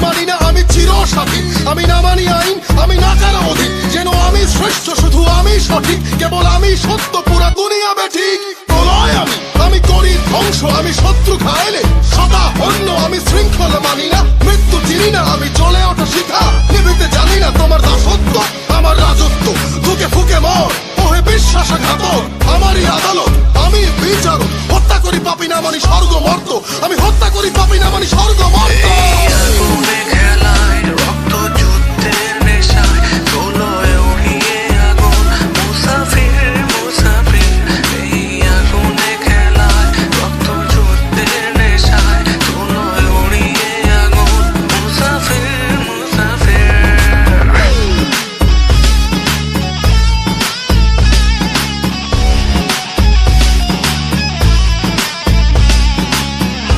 মানি না আমি চিরসাথী, আমি না মানি আইন, আমি না কারো অধীন। যেন আমি শ্রেষ্ঠ, শুধু আমি সঠিক, কেবল আমি সত্য, পুরা দুনিয়া বেঠিক। প্রলয় আমি করি ধ্বংস, আমি শত্রু খাইলে সদা হন্য। আমি শৃঙ্খল মানি না, মৃত্যু চিনি না, আমি চলে ওঠা শিখা নিভিতে জানি না। তোমার দাসত্ব আমার রাজত্ব, ফুকে ফুকে মর ওহে বিশ্বাসঘাতক। আমারই আদালত, আমি বিচারক, হত্যা করি পাপি না মানি স্বর্গ মর্ত। আমি